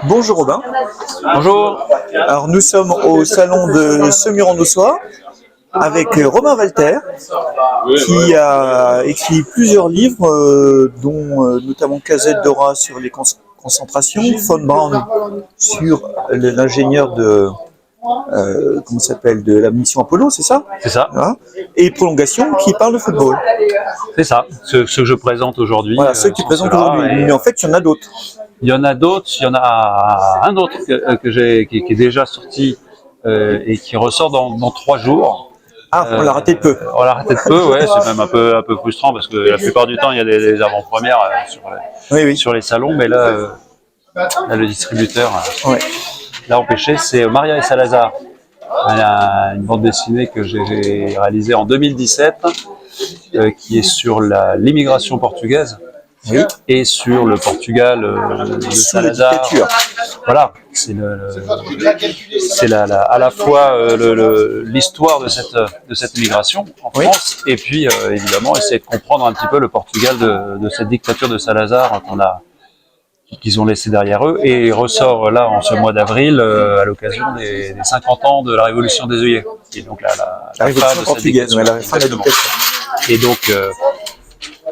Bonjour Robin. Bonjour. Alors nous sommes au salon de Semur-en-Auxois avec Robin Walter qui a écrit plusieurs livres dont notamment Cazette Dora sur les concentrations, Von Braun sur l'ingénieur de comment s'appelle de la mission Apollo, c'est ça? C'est ça. Voilà. Et Prolongation qui parle de football. C'est ça. Ce que je présente aujourd'hui. Voilà, ceux que tu présentes aujourd'hui. Mais en fait, il y en a d'autres. Il y en a d'autres. Il y en a un autre qui est déjà sorti et qui ressort dans 3 jours. Ah, on l'a raté de peu. On l'a raté de peu, ouais. C'est même un peu frustrant parce que la plupart du temps, il y a des avant-premières sur les salons, mais là, le distributeur l'a empêché. C'est Maria et Salazar. Une bande dessinée que j'ai réalisée en 2017, qui est sur l'immigration portugaise. Oui. Et sur le Portugal de Salazar. Voilà, c'est à la fois l'histoire de cette migration en France, et puis évidemment essayer de comprendre un petit peu le Portugal de cette dictature de Salazar qu'ils ont laissé derrière eux, et il ressort là en ce mois d'avril à l'occasion des 50 ans de la Révolution des œillets, qui est donc la Révolution portugaise, la fin de la dictature. Et donc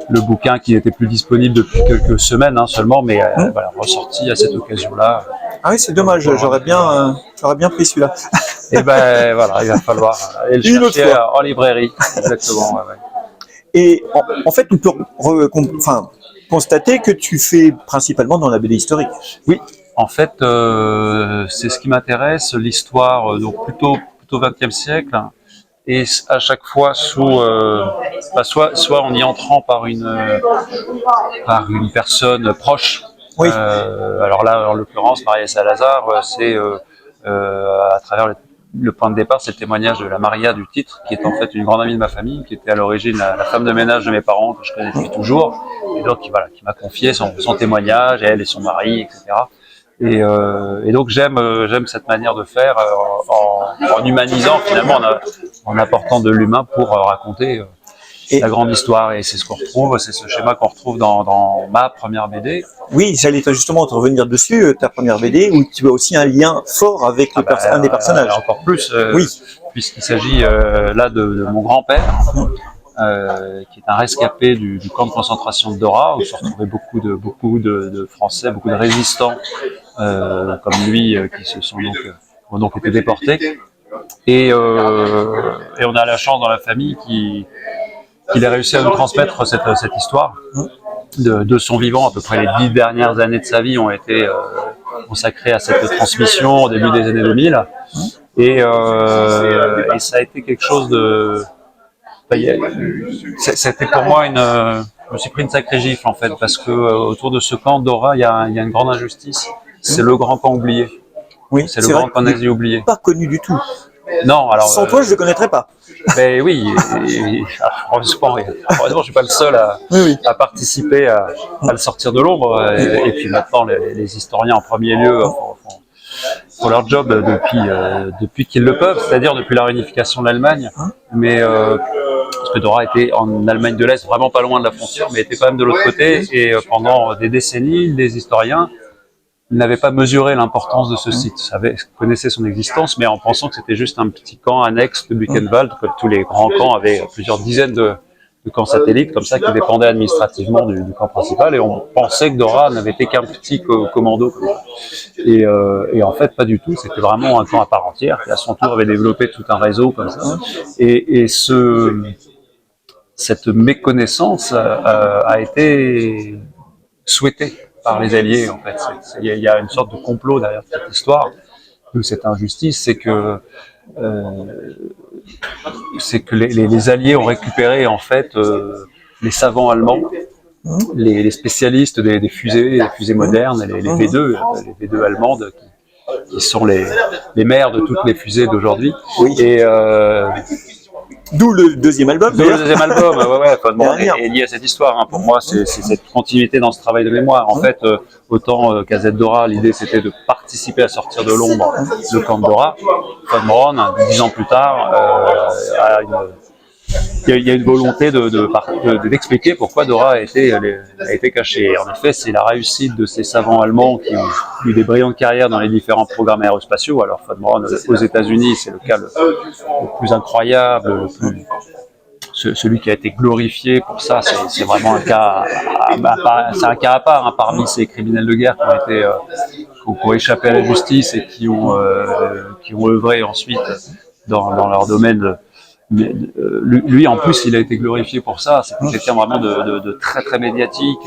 le bouquin qui n'était plus disponible depuis quelques semaines seulement, mais voilà, ressorti à cette occasion-là. Ah oui, c'est dommage, j'aurais bien pris celui-là. Et ben voilà, il va falloir aller le chercher en librairie. Exactement. Ouais. Et en fait, on peut constater que tu fais principalement dans la BD historique. Oui, en fait, c'est ce qui m'intéresse, l'histoire, donc plutôt XXe siècle. Et à chaque fois soit en y entrant par une personne proche. Oui. Alors là, en l'occurrence, Maria Salazar, c'est à travers le point de départ, c'est le témoignage de la Maria du titre, qui est en fait une grande amie de ma famille, qui était à l'origine la femme de ménage de mes parents, que je connais depuis toujours, et donc qui m'a confié son témoignage, elle et son mari, etc. Et donc j'aime cette manière de faire en humanisant finalement, en apportant de l'humain pour raconter la grande histoire. Et c'est ce qu'on retrouve, c'est ce schéma qu'on retrouve dans ma première BD. Oui, j'allais justement te revenir dessus, ta première BD, où tu as aussi un lien fort avec un des personnages. Encore plus, oui. Puisqu'il s'agit là de mon grand-père, qui est un rescapé du camp de concentration de Dora, où se retrouvaient beaucoup de Français, beaucoup de résistants comme lui, qui ont donc été déportés. Et on a la chance dans la famille qu'il ait réussi à nous transmettre cette histoire de son vivant. À peu près les 10 dernières années de sa vie ont été consacrées à cette transmission au début des années 2000. Et ça a été quelque chose de... C'était pour moi je me suis pris une sacrée gifle en fait, parce que autour de ce camp Dora, il y a une grande injustice. C'est le grand camp oublié. Oui, c'est le grand camp nazi oublié. Pas connu du tout. Non, alors. Sans toi, je ne le connaîtrais pas. Ben oui, heureusement, je suis pas le seul à participer à le sortir de l'ombre. Et puis maintenant, les historiens en premier lieu font leur job depuis qu'ils le peuvent, c'est-à-dire depuis la réunification de l'Allemagne. Mais parce que Dora était en Allemagne de l'Est, vraiment pas loin de la frontière, mais était quand même de l'autre côté. Et pendant des décennies, les historiens n'avaient pas mesuré l'importance de ce site, connaissaient son existence, mais en pensant que c'était juste un petit camp annexe de Buchenwald, que tous les grands camps avaient plusieurs dizaines de camps satellites, comme ça, qui dépendaient administrativement du camp principal, et on pensait que Dora n'avait été qu'un petit commando. Et en fait, pas du tout, c'était vraiment un camp à part entière, qui à son tour avait développé tout un réseau comme ça. Et cette méconnaissance a été souhaitée par les Alliés, en fait. Il y a une sorte de complot derrière cette histoire, de cette injustice, c'est que les Alliés ont récupéré, en fait, les savants allemands, les spécialistes des fusées modernes, les V2, les V2 allemandes, qui sont les mères de toutes les fusées d'aujourd'hui. Oui. D'où le deuxième album. Le deuxième album, Von Braun est lié à cette histoire. Hein. Pour moi, c'est cette continuité dans ce travail de mémoire. En fait, autant Gazette Dora, l'idée c'était de participer à sortir de l'ombre le camp de Dora. Von Braun, 10 ans plus tard, il y a une volonté d'expliquer pourquoi Dora a été cachée. En effet, c'est la réussite de ces savants allemands qui ont eu des brillantes carrières dans les différents programmes aérospatiaux. Alors, Von Braun aux États-Unis, c'est le cas le plus incroyable, celui qui a été glorifié pour ça. C'est vraiment un cas, à part hein, parmi ces criminels de guerre qui ont échappé à la justice et qui ont œuvré ensuite dans leur domaine. Mais lui, en plus, il a été glorifié pour ça. C'était quelqu'un vraiment de très très médiatique.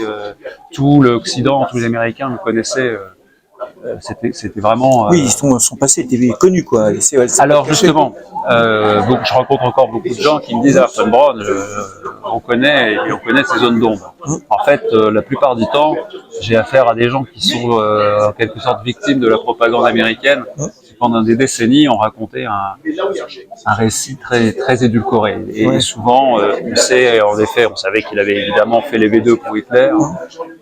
Tout l'Occident, tous les Américains le connaissaient. C'était vraiment. Oui, son passé était connu, quoi. Alors justement, je rencontre encore beaucoup de gens qui me disent Von Braun, on connaît ces zones d'ombre. En fait, la plupart du temps, j'ai affaire à des gens qui sont en quelque sorte victimes de la propagande américaine. Pendant des décennies, on racontait un récit très très édulcoré. Et souvent, on savait qu'il avait évidemment fait les V2 pour Hitler,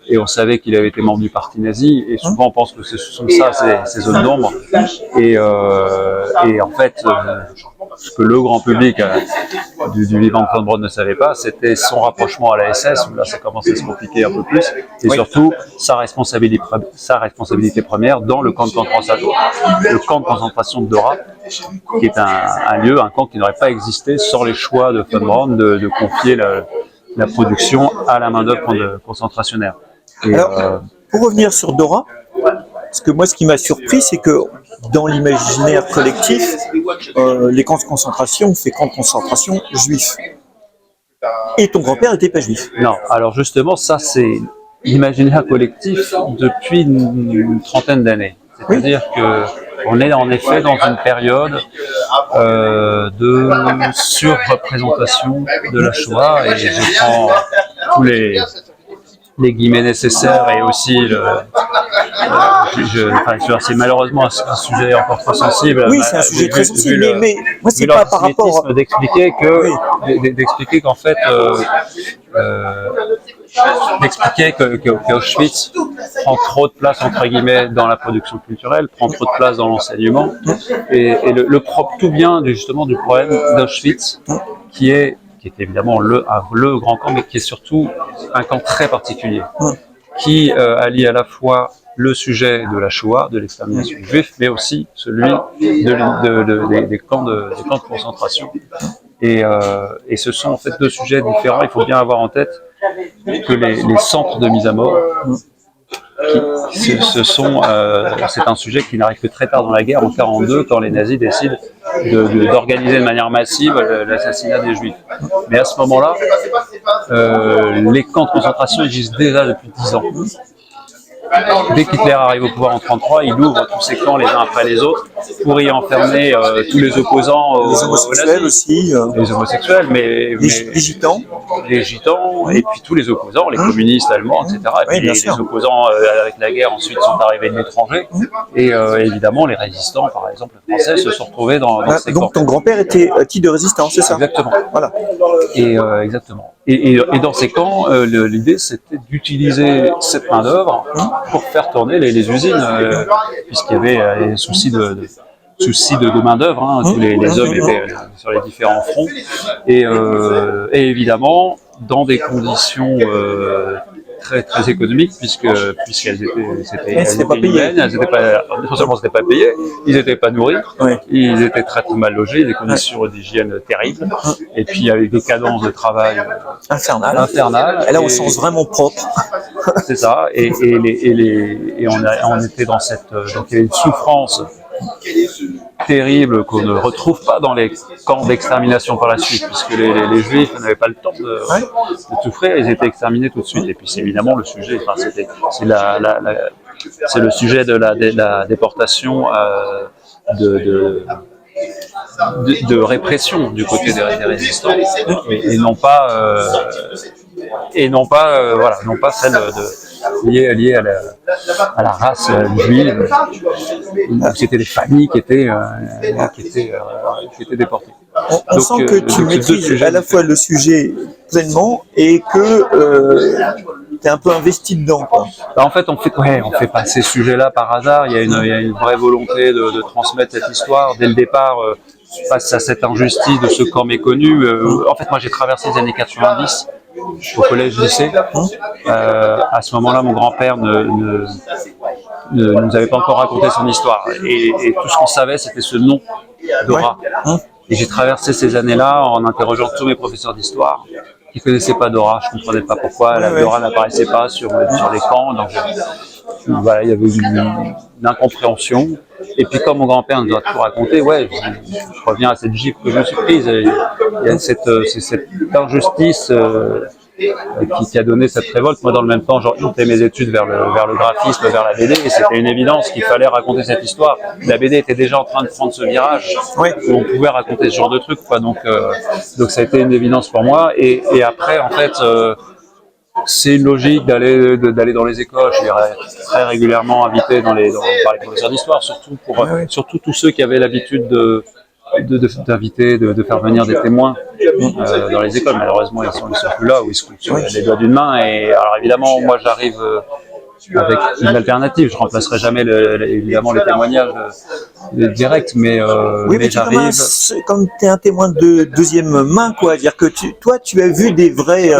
et on savait qu'il avait été membre du parti nazi. Et souvent, on pense que ce sont ça, ces zones d'ombre. Et en fait, ce que le grand public du vivant de Von Braun ne savait pas, c'était son rapprochement à la SS, où là, ça commençait à se compliquer un peu plus, et surtout sa responsabilité première dans le camp de concentration de Dora, qui est un camp qui n'aurait pas existé sans les choix de Von Braun de confier la production à la main-d'œuvre concentrationnaire. Alors, pour revenir sur Dora, parce que moi, ce qui m'a surpris, c'est que dans l'imaginaire collectif, les camps de concentration, c'est camps de concentration juifs. Et ton grand-père n'était pas juif. Non, alors justement, ça c'est l'imaginaire collectif depuis une trentaine d'années. C'est-à-dire qu'on est en effet dans une période de surreprésentation de la Shoah, et je prends tous les guillemets nécessaires, et aussi c'est malheureusement un sujet encore trop sensible. Oui, c'est un sujet très sensible, mais moi c'est pas par rapport d'expliquer qu'en fait qu'Auschwitz prend trop de place entre guillemets dans la production culturelle, prend trop de place dans l'enseignement, et tout vient justement du problème d'Auschwitz, qui est évidemment le grand camp, mais qui est surtout un camp très particulier, qui allie à la fois le sujet de la Shoah, de l'extermination juive, mais aussi celui des camps de concentration. Et ce sont en fait deux sujets différents. Il faut bien avoir en tête que les centres de mise à mort, c'est un sujet qui n'arrive que très tard dans la guerre, en 1942, quand les nazis décident d'organiser de manière massive l'assassinat des Juifs. Mais à ce moment-là, les camps de concentration existent déjà depuis 10 ans. Dès qu'Hitler arrive au pouvoir en 1933, il ouvre tous ces camps les uns après les autres pour y enfermer tous les opposants. Les homosexuels aussi. Les homosexuels, mais les gitans. Les gitans, et puis tous les opposants, les communistes allemands, etc. Et puis les opposants avec la guerre ensuite sont arrivés de l'étranger. Et évidemment, les résistants, par exemple, français, se sont retrouvés dans ces camps. Donc ton grand-père était titre de résistant, c'est ça? Exactement. Voilà. Et exactement. Et dans ces camps, l'idée c'était d'utiliser cette main-d'œuvre pour faire tourner les usines, puisqu'il y avait des soucis de main-d'œuvre. Tous les hommes étaient sur les différents fronts. Et évidemment, dans des conditions très très économiques, puisqu'elles étaient pas payées. Non seulement c'était pas payé, ils n'étaient pas nourris, ils étaient très très mal logés, des conditions d'hygiène terribles, et puis avec des cadences de travail infernales. Et là, au sens vraiment propre. C'est ça. Et on était dans cette, donc il y avait une souffrance terrible qu'on ne retrouve pas dans les camps d'extermination par la suite, puisque les Juifs n'avaient pas le temps de souffrir, ils étaient exterminés tout de suite. Et puis c'est évidemment le sujet, c'est le sujet de la déportation de répression du côté des résistants, et non pas celle liée à la race juive. C'était des familles qui étaient déportées. On sent que tu maîtrises à la fois le sujet pleinement et que tu es un peu investi dedans, quoi. En fait, on fait pas ces sujets-là par hasard. Il y a une vraie volonté de transmettre cette histoire. Dès le départ, face à cette injustice de ce camp méconnu, en fait, moi, j'ai traversé les années 90 au collège-lycée. À ce moment-là, mon grand-père ne nous avait pas encore raconté son histoire. Et tout ce qu'on savait, c'était ce nom, Dora. Et j'ai traversé ces années-là en interrogeant tous mes professeurs d'histoire qui ne connaissaient pas Dora. Je ne comprenais pas pourquoi Dora n'apparaissait pas sur l'écran. Donc voilà, il y avait une incompréhension. Et puis comme mon grand-père nous a tout raconté, je reviens à cette gifle que je me suis prise. Il y a cette injustice qui a donné cette révolte. Moi, dans le même temps, j'orientais mes études vers le graphisme, vers la BD, et c'était une évidence qu'il fallait raconter cette histoire. La BD était déjà en train de prendre ce virage où on pouvait raconter ce genre de trucs, quoi. Donc ça a été une évidence pour moi. Et après, en fait, c'est une logique d'aller dans les écoles. Je suis très régulièrement invité par les professeurs d'histoire, surtout tous ceux qui avaient l'habitude d'inviter, de faire venir des témoins dans les écoles. Malheureusement, ils sont plus là, où ils se coupent sur les doigts d'une main. Et alors évidemment, moi j'arrive avec une alternative. Je remplacerai jamais évidemment les témoignages directs, mais j'arrive. Comme tu es un témoin de deuxième main, quoi, dire que toi tu as vu des vrais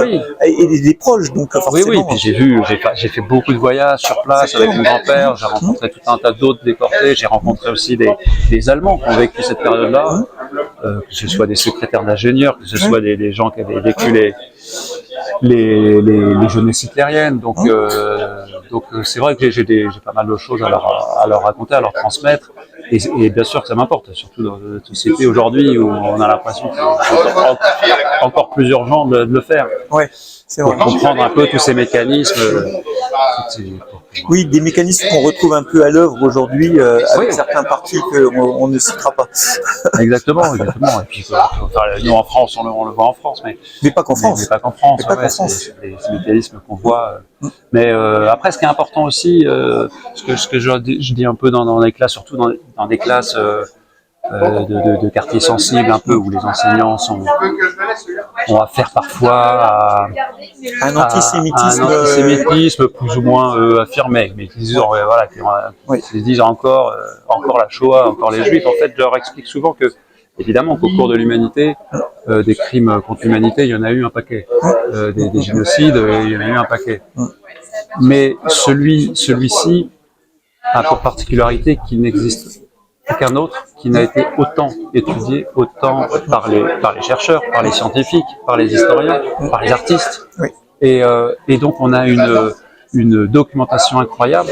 et des proches, donc forcément. Oui, puis j'ai fait beaucoup de voyages sur place avec mon grand-père. J'ai rencontré tout un tas d'autres déportés. J'ai rencontré aussi des Allemands qui ont vécu cette période-là, que ce soit des secrétaires d'ingénieurs, que ce soit des gens qui avaient vécu les jeunesses hitlériennes. Donc c'est vrai que j'ai pas mal de choses à leur raconter, à leur transmettre. Et bien sûr que ça m'importe, surtout dans notre société aujourd'hui où on a l'impression que c'est encore plus urgent de le faire. Ouais, c'est vrai. Pour comprendre un peu tous ces mécanismes. Oui, des mécanismes qu'on retrouve un peu à l'œuvre aujourd'hui avec certains partis qu'on ne citera pas. Exactement. Et puis, nous en France, on le voit en France, mais pas qu'en France. Mais pas qu'en France. C'est des mécanismes qu'on voit. Mais après, ce qui est important aussi, ce que je dis un peu dans les classes, surtout dans des classes de quartiers sensibles, un peu où les enseignants ont affaire parfois à un antisémitisme plus ou moins affirmé, mais qui disent encore la Shoah, encore les Juifs. En fait, je leur explique souvent que, évidemment, qu'au cours de l'humanité, des crimes contre l'humanité, il y en a eu un paquet, des génocides, il y en a eu un paquet. Mais celui-ci a pour particularité qu'il n'existe aucun autre qui n'a été autant étudié, autant par les chercheurs, par les scientifiques, par les historiens, par les artistes. Et donc on a une documentation incroyable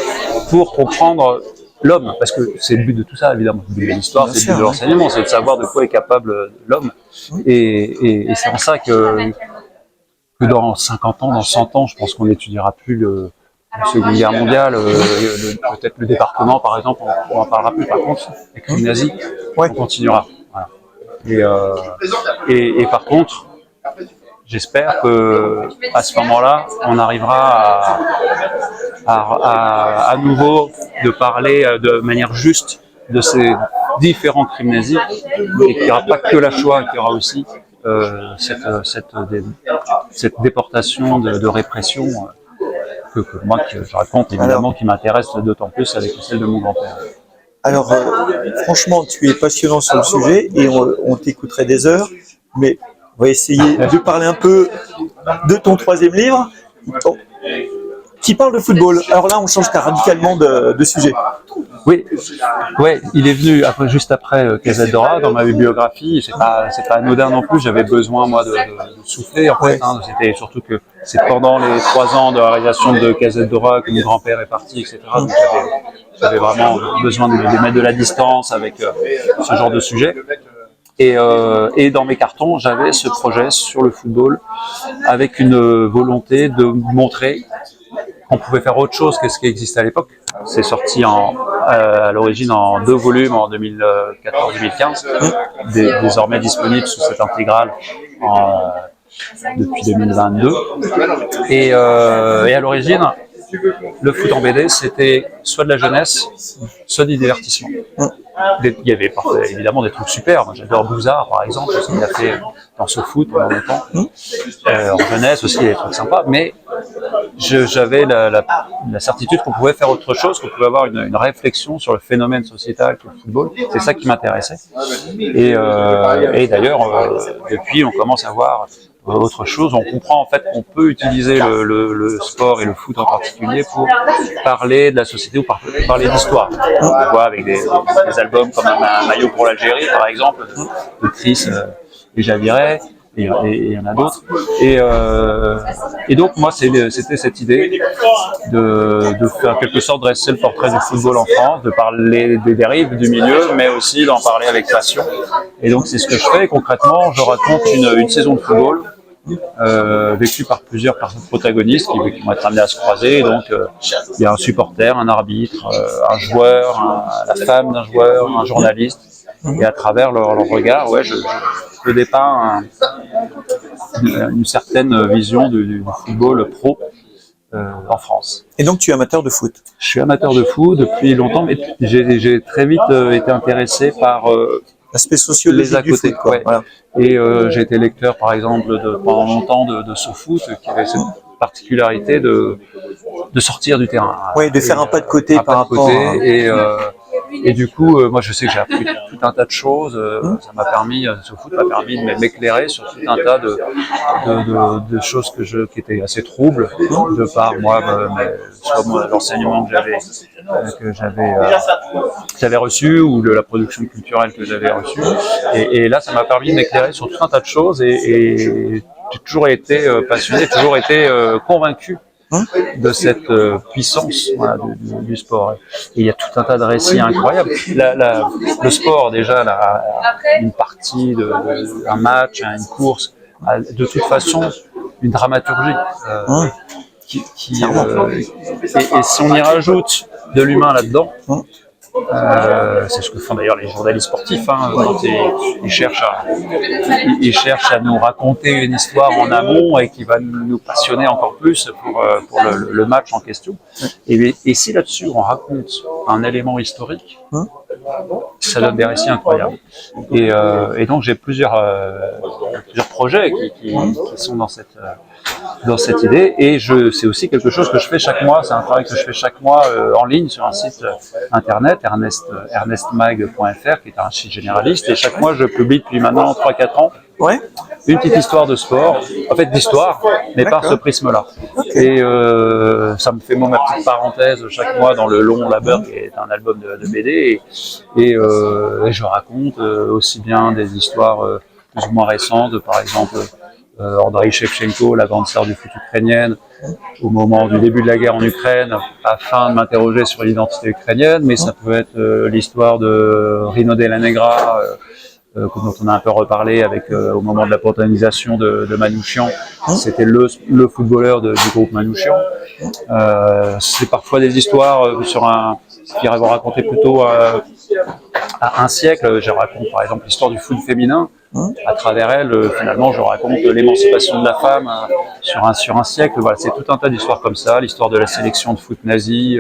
pour comprendre l'homme, parce que c'est le but de tout ça, évidemment. Le but de l'histoire, c'est le but de l'enseignement, c'est de savoir de quoi est capable l'homme. Et c'est en ça que dans 50 ans, dans 100 ans, je pense qu'on n'étudiera plus la Seconde Guerre mondiale, peut-être le débarquement, par exemple, on n'en parlera plus. Par contre, avec les nazis, on continuera. Voilà. Et par contre, j'espère que à ce moment-là, on arrivera à nouveau de parler de manière juste de ces différents crimes nazis, et qu'il n'y aura pas que la Shoah, qu'il y aura aussi cette déportation de répression que moi je raconte, évidemment, qui m'intéresse d'autant plus avec celle de mon grand-père. Alors, franchement, tu es passionnant sur le sujet et on t'écouterait des heures, mais on va essayer de parler un peu de ton troisième livre qui parle de football. Alors là, on change radicalement de sujet. Oui, il est venu juste après Casette Dora dans ma bibliographie. C'est pas anodin non plus. J'avais besoin moi de souffler. En fait, c'était surtout que c'est pendant les 3 ans de la réalisation de Casette Dora que mon grand-père est parti, etc. Donc j'avais vraiment besoin de mettre de la distance avec ce genre de sujet. Et dans mes cartons, j'avais ce projet sur le football avec une volonté de montrer qu'on pouvait faire autre chose que ce qui existait à l'époque. C'est sorti à l'origine en 2 volumes en 2014-2015, désormais disponible sous cette intégrale depuis 2022. Et à l'origine, le foot en BD, c'était soit de la jeunesse, soit du divertissement. il y avait évidemment des trucs super. Moi, j'adore Bouzard, par exemple, ce qu'il a fait dans ce foot pendant longtemps. En jeunesse aussi, il y a des trucs sympas. Mais j'avais la certitude qu'on pouvait faire autre chose, qu'on pouvait avoir une réflexion sur le phénomène sociétal que le football. C'est ça qui m'intéressait. Et d'ailleurs, depuis, on commence à voir autre chose. On comprend en fait qu'on peut utiliser le sport et le foot en particulier pour parler de la société ou parler d'histoire. On voit avec des albums comme un maillot pour l'Algérie, par exemple, de Chris et Javiret. Et il y en a d'autres. Et donc, moi, c'était cette idée de faire en quelque sorte dresser le portrait du football en France, de parler des dérives du milieu, mais aussi d'en parler avec passion. Et donc, c'est ce que je fais. Concrètement, je raconte une saison de football vécue par plusieurs protagonistes qui vont être amenés à se croiser. Donc, il y a un supporter, un arbitre, un joueur, la femme d'un joueur, un journaliste. Et à travers leur regard, je dépeins une certaine vision du football pro en France. Et donc tu es amateur de foot? Je suis amateur de foot depuis longtemps, mais j'ai très vite été intéressé par l'aspect sociologique du foot, quoi. Ouais. Voilà. Et j'ai été lecteur, par exemple, pendant longtemps de SoFoot, qui avait cette particularité de sortir du terrain. Oui, de faire un pas de côté par rapport à... Et du coup, moi, je sais que j'ai appris tout un tas de choses. Ça m'a permis, SoFoot m'a permis de m'éclairer sur tout un tas de choses qui étaient assez troubles, de par moi, soit l'enseignement que j'avais reçu ou de la production culturelle que j'avais reçue. Et là, ça m'a permis de m'éclairer sur tout un tas de choses. Et j'ai toujours été passionné, toujours été convaincu de cette puissance du sport. Et il y a tout un tas de récits incroyables. Le sport, déjà, une partie, un match, une course, a de toute façon une dramaturgie. Et si on y rajoute de l'humain là-dedans, c'est ce que font d'ailleurs les journalistes sportifs, quand ils cherchent à nous raconter une histoire en amont et qui va nous passionner encore plus pour le match en question. Et si là-dessus on raconte un élément historique, ça donne des récits incroyables. Et donc j'ai plusieurs projets qui sont dans cette idée, et c'est aussi quelque chose que je fais chaque mois. C'est un travail que je fais chaque mois en ligne sur un site internet, ernestmag.fr, qui est un site généraliste, et chaque mois je publie depuis maintenant 3-4 ans une petite histoire de sport, en fait d'histoire, mais par ce prisme-là. Et ça me fait ma petite parenthèse chaque mois dans le long labeur, qui est un album de BD, et je raconte aussi bien des histoires plus ou moins récentes, par exemple Andrei Shevchenko, la grande star du foot ukrainienne, au moment du début de la guerre en Ukraine, afin de m'interroger sur l'identité ukrainienne, mais ça peut être l'histoire de Rino Della Negra, dont on a un peu reparlé au moment de la protagonisation de Manouchian. C'était le footballeur du groupe Manouchian. C'est parfois des histoires qui vont raconter plutôt à un siècle. Je raconte par exemple l'histoire du foot féminin. À travers elle, finalement, je raconte l'émancipation de la femme sur un siècle. Voilà, c'est tout un tas d'histoires comme ça, l'histoire de la sélection de foot nazi.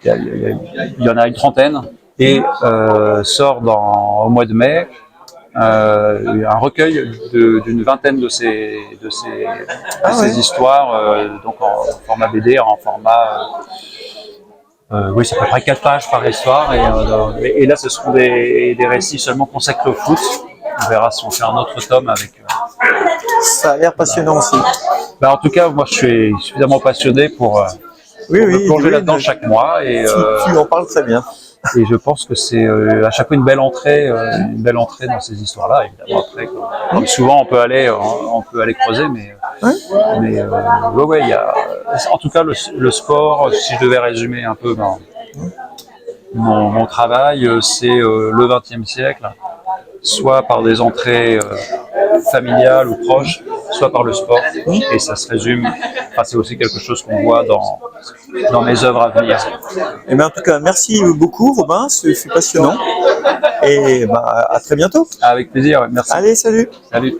Il y en a une trentaine. Et sort au mois de mai un recueil d'une vingtaine de ces histoires, donc en format BD, en format... oui, c'est à peu près 4 pages par histoire, et là ce seront des récits seulement consacrés au foot. On verra si on fait un autre tome avec... Ça a l'air passionnant aussi. En tout cas, moi je suis suffisamment passionné pour me plonger là-dedans chaque mois. Et, tu en parles très bien. Et je pense que c'est à chaque fois une belle entrée dans ces histoires-là. Évidemment, après, comme souvent, on peut aller creuser, mais il y a, en tout cas, le sport. Si je devais résumer un peu mon travail, c'est le XXe siècle, soit par des entrées familiales ou proches, soit par le sport. Et ça se résume. C'est aussi quelque chose qu'on voit dans mes œuvres à venir. Et bien, en tout cas, merci beaucoup, Robin, ce fut passionnant. Et à très bientôt. Avec plaisir, merci. Allez, salut. Salut.